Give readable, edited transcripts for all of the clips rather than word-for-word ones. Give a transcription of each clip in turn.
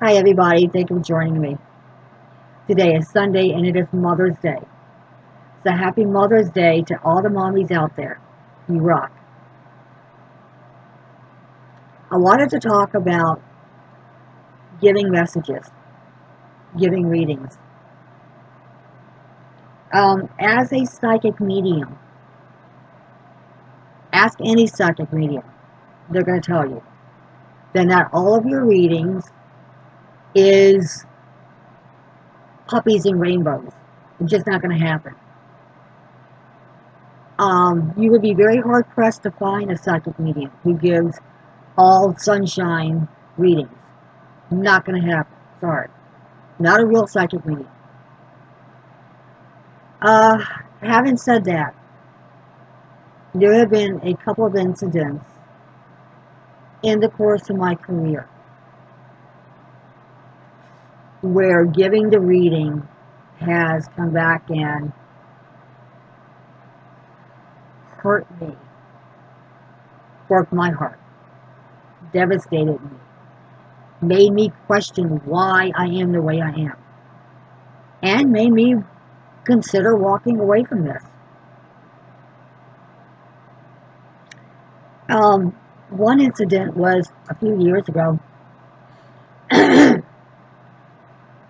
Hi everybody, thank you for joining me. Today is Sunday and it is Mother's Day. So happy Mother's Day to all the mommies out there. You rock. I wanted to talk about giving messages, giving readings. As a psychic medium, ask any psychic medium. They're going to tell you that not all of your readings is puppies and rainbows. It's just not going to happen. You would be very hard pressed to find a psychic medium who gives all sunshine readings. Not going to happen. Sorry. Not a real psychic medium. Uh, having said that, there have been a couple of incidents in the course of my career where giving the reading has come back and hurt me, broke my heart, devastated me, made me question why I am the way I am, and made me consider walking away from this. One incident was a few years ago.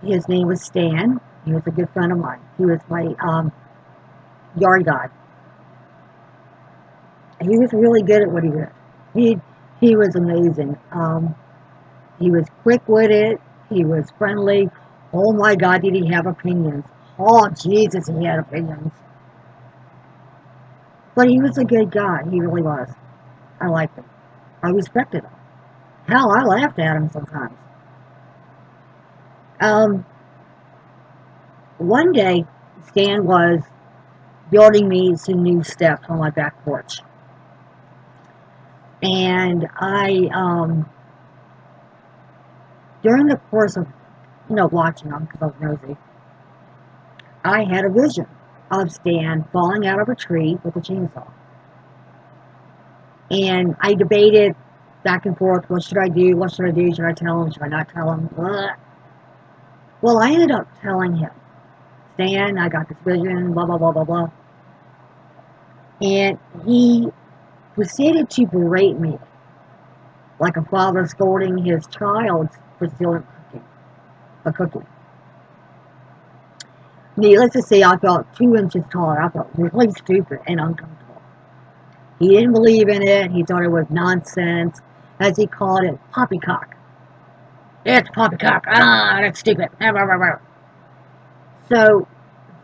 His name was Stan. He was a good friend of mine. He was my yard guy. He was really good at what he did. He was amazing. He was quick-witted. He was friendly. Oh my God, did he have opinions? Oh Jesus, he had opinions. But he was a good guy. He really was. I liked him. I respected him. Hell, I laughed at him sometimes. Um, One day, Stan was building me some new steps on my back porch. And during the course of, watching them, because I was nosy, I had a vision of Stan falling out of a tree with a chainsaw. And I debated back and forth, what should I do? What should I do? Should I tell him? Should I not tell him? Ugh. Well, I ended up telling him, Stan, I got this vision, blah, blah, blah, blah, blah. And he proceeded to berate me like a father scolding his child for stealing a cookie. Needless to say, I felt 2 inches taller. I felt really stupid and uncomfortable. He didn't believe in it. He thought it was nonsense. As he called it, poppycock. It's poppycock. Ah, that's stupid. So,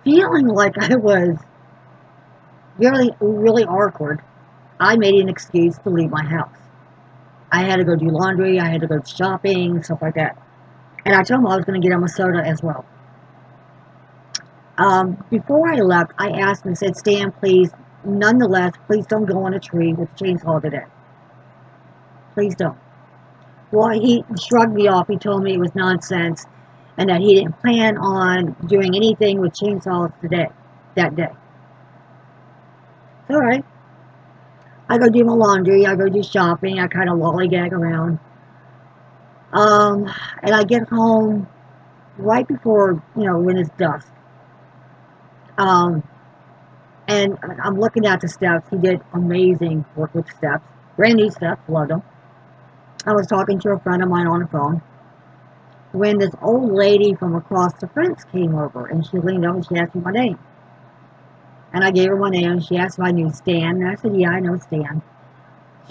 feeling like I was really, really awkward, I made an excuse to leave my house. I had to go do laundry. I had to go shopping, stuff like that. And I told him I was going to get him a soda as well. Before I left, I asked him, said, Stan, please, nonetheless, please don't go on a tree with a chainsaw today. Please don't. Well, he shrugged me off. He told me it was nonsense and that he didn't plan on doing anything with chainsaws that day. It's all right. I go do my laundry. I go do shopping. I kind of lollygag around. And I get home right before, when it's dusk. Um, and I'm looking at the steps. He did amazing work with steps. Brand new steps. Loved them. I was talking to a friend of mine on the phone when this old lady from across the fence came over, and she leaned over and she asked me my name. And I gave her my name, and she asked if I knew Stan, and I said, yeah, I know Stan.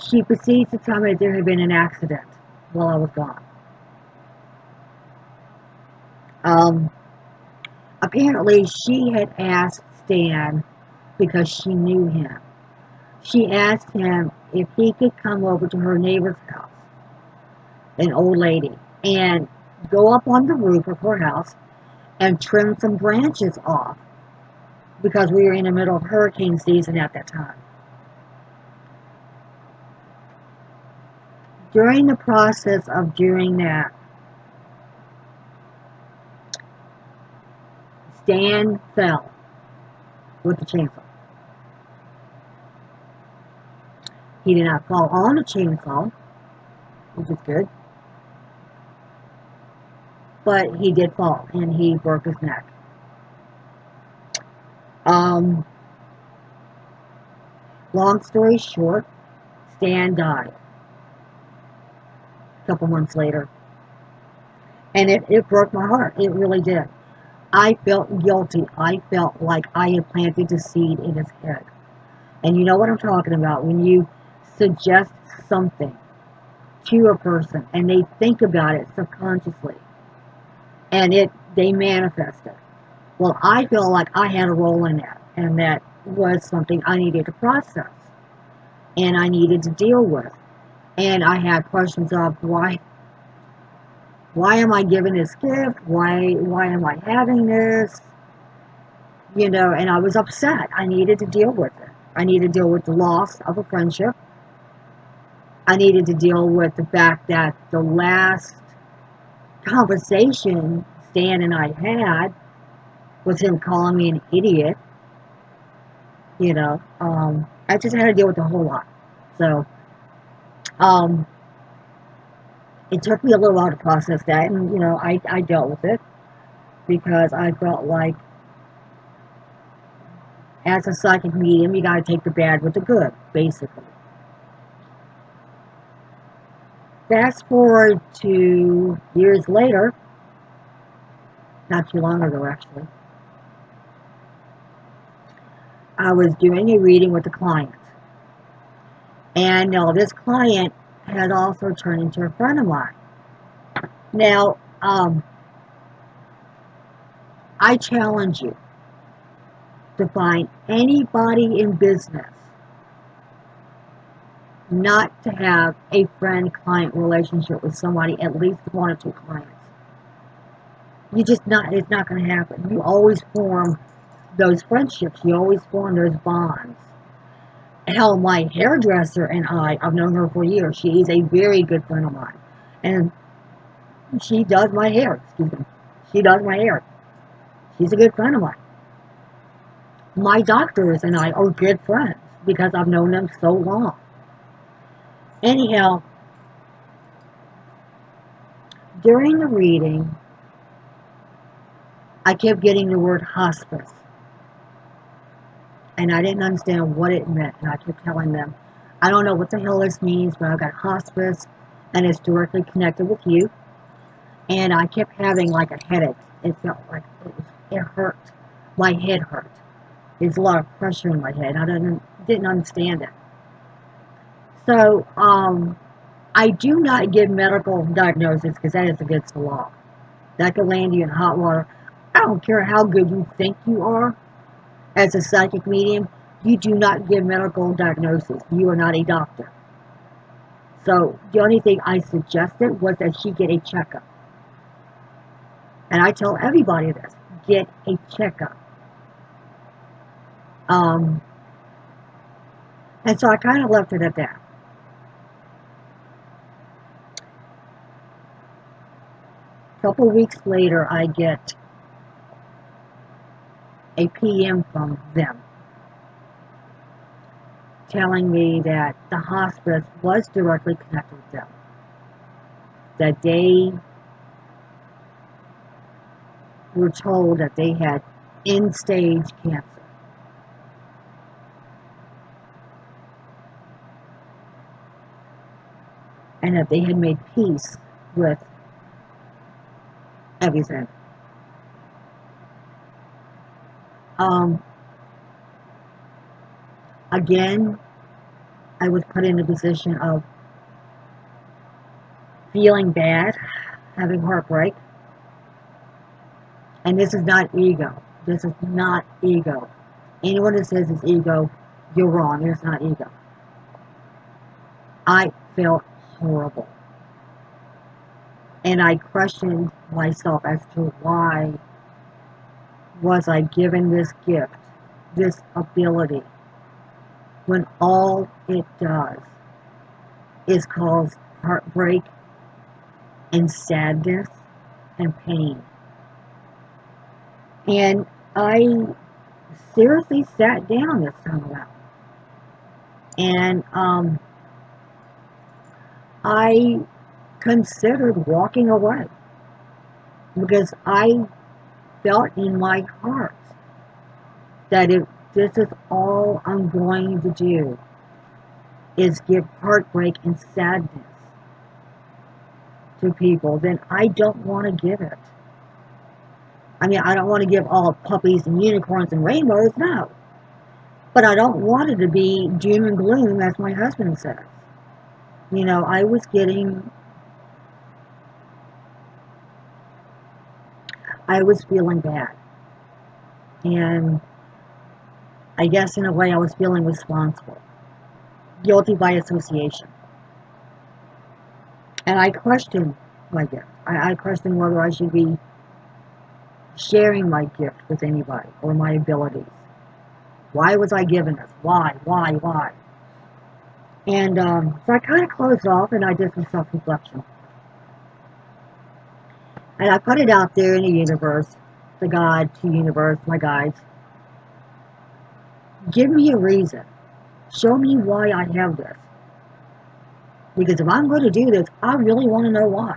She proceeds to tell me that there had been an accident while I was gone. Apparently, she had asked Stan because she knew him. She asked him if he could come over to her neighbor's house, an old lady, and go up on the roof of her house and trim some branches off because we were in the middle of hurricane season at that time. During the process of doing that, Stan fell with the chainsaw. He did not fall on the chainsaw, which is good. but he did fall and he broke his neck. Um, Long story short, Stan died a couple months later. And it broke my heart. It really did. I felt guilty. I felt like I had planted the seed in his head. And you know what I'm talking about. When you suggest something to a person and they think about it subconsciously and they manifest it. Well, I feel like I had a role in that, and that was something I needed to process and I needed to deal with. And I had questions of why am I given this gift? Why am I having this? You know, and I was upset. I needed to deal with it. I needed to deal with the loss of a friendship. I needed to deal with the fact that the last conversation Stan and I had was him calling me an idiot. You know, I just had to deal with a whole lot. So, it took me a little while to process that, and, you know, I dealt with it because I felt like as a psychic medium, you got to take the bad with the good, basically. Fast forward to years later, not too long ago actually, I was doing a reading with a client. And now this client had also turned into a friend of mine. Now, I challenge you to find anybody in business not to have a friend-client relationship with somebody, at least one or two clients. It's not going to happen. You always form those friendships. You always form those bonds. Hell, my hairdresser and I've known her for years. She is a very good friend of mine. And she does my hair, excuse me. She does my hair. She's a good friend of mine. My doctors and I are good friends because I've known them so long. Anyhow, during the reading, I kept getting the word hospice. And I didn't understand what it meant. And I kept telling them, I don't know what the hell this means, but I've got hospice, and it's directly connected with you. And I kept having like a headache. It felt like it hurt. My head hurt. There's a lot of pressure in my head. I didn't understand it. So, I do not give medical diagnosis because that is against the law. That could land you in hot water. I don't care how good you think you are as a psychic medium. You do not give medical diagnosis. You are not a doctor. So the only thing I suggested was that she get a checkup. And I tell everybody this. Get a checkup. And so I kind of left it at that. A couple of weeks later, I get a PM from them telling me that the hospice was directly connected with them. That they were told that they had end-stage cancer. And that they had made peace with everything. Again, I was put in a position of feeling bad, having heartbreak. And this is not ego. This is not ego. Anyone that says it's ego, you're wrong. It's not ego. I felt horrible. And I questioned myself as to why was I given this gift, this ability, when all it does is cause heartbreak and sadness and pain. And I seriously sat down this time around. And I considered walking away. because I felt in my heart that if this is all I'm going to do is give heartbreak and sadness to people, then I don't want to give it. I mean, I don't want to give all puppies and unicorns and rainbows, no. But I don't want it to be doom and gloom, as my husband says. You know, I was feeling bad. And I guess in a way I was feeling responsible. Guilty by association. And I questioned my gift. I questioned whether I should be sharing my gift with anybody or my abilities. Why was I given this? Why? And so I kind of closed off and I did some self-reflection. And I put it out there in the universe, to God, to universe, my guides. Give me a reason. Show me why I have this. Because if I'm going to do this, I really want to know why.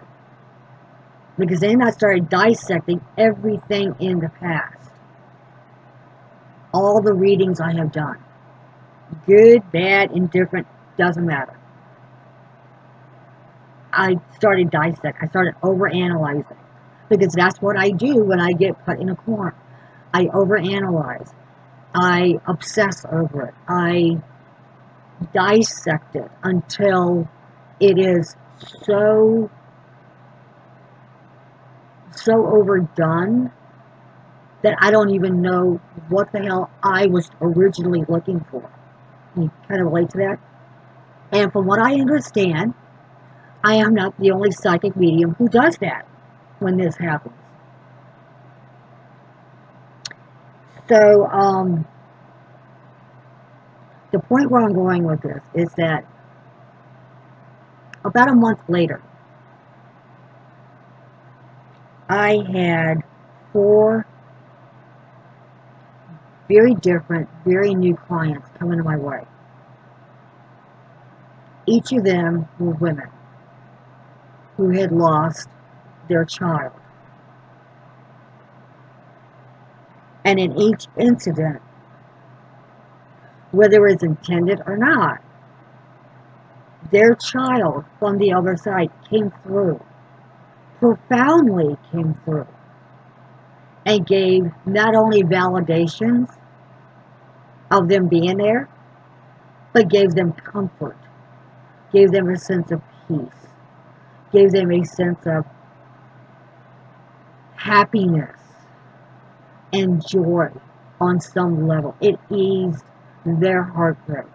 Because then I started dissecting everything in the past. All the readings I have done. Good, bad, indifferent, doesn't matter. I started dissecting. I started overanalyzing. Because that's what I do when I get put in a corner. I overanalyze. I obsess over it. I dissect it until it is so overdone that I don't even know what the hell I was originally looking for. You kind of relate to that? And from what I understand, I am not the only psychic medium who does that when this happens. So, the point where I'm going with this is that about a month later, I had 4 very different, very new clients coming my way. Each of them were women who had lost their child. And in each incident, whether it's intended or not, their child from the other side came through, profoundly came through, and gave not only validations of them being there, but gave them comfort, gave them a sense of peace, gave them a sense of happiness and joy on some level. It eased their heartbreak.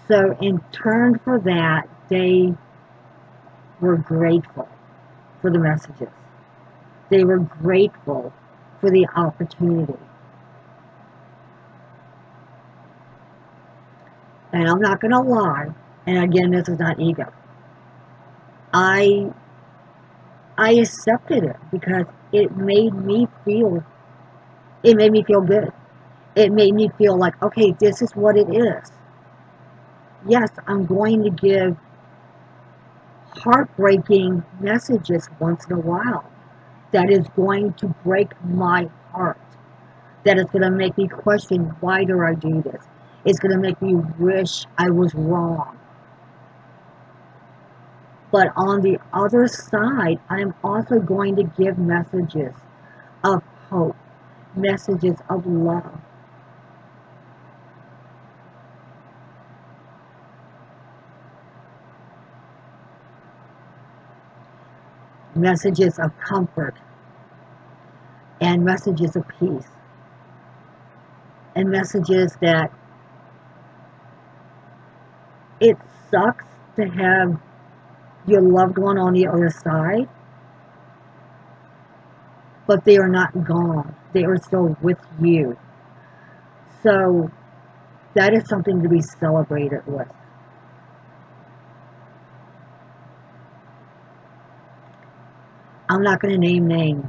So in turn for that, they were grateful for the messages. They were grateful for the opportunity. And I'm not going to lie, and again, this is not ego. I accepted it because it made me feel good. It made me feel like, okay, this is what it is. Yes, I'm going to give heartbreaking messages once in a while. That is going to break my heart. That is going to make me question, why do I do this? It's going to make me wish I was wrong. But on the other side, I'm also going to give messages of hope, messages of love. Messages of comfort and messages of peace and messages that it sucks to have your loved one on the other side, but they are not gone. They are still with you. So that is something to be celebrated with. I'm not going to name names,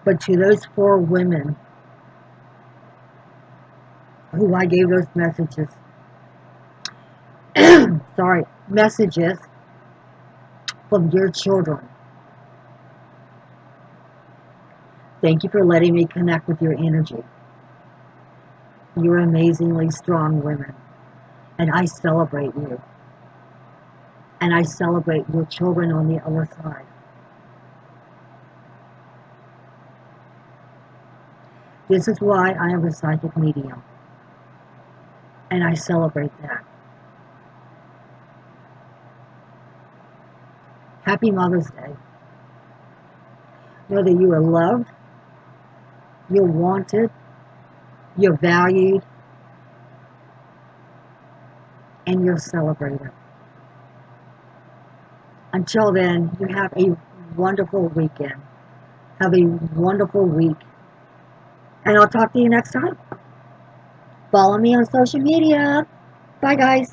but to those 4 women who I gave those messages, messages, from your children. Thank you for letting me connect with your energy. You're amazingly strong women, and I celebrate you. And I celebrate your children on the other side. This is why I am a psychic medium, and I celebrate that. Happy Mother's Day. Know that you are loved, you're wanted, you're valued, and you're celebrated. Until then, you have a wonderful weekend. Have a wonderful week. And I'll talk to you next time. Follow me on social media. Bye, guys.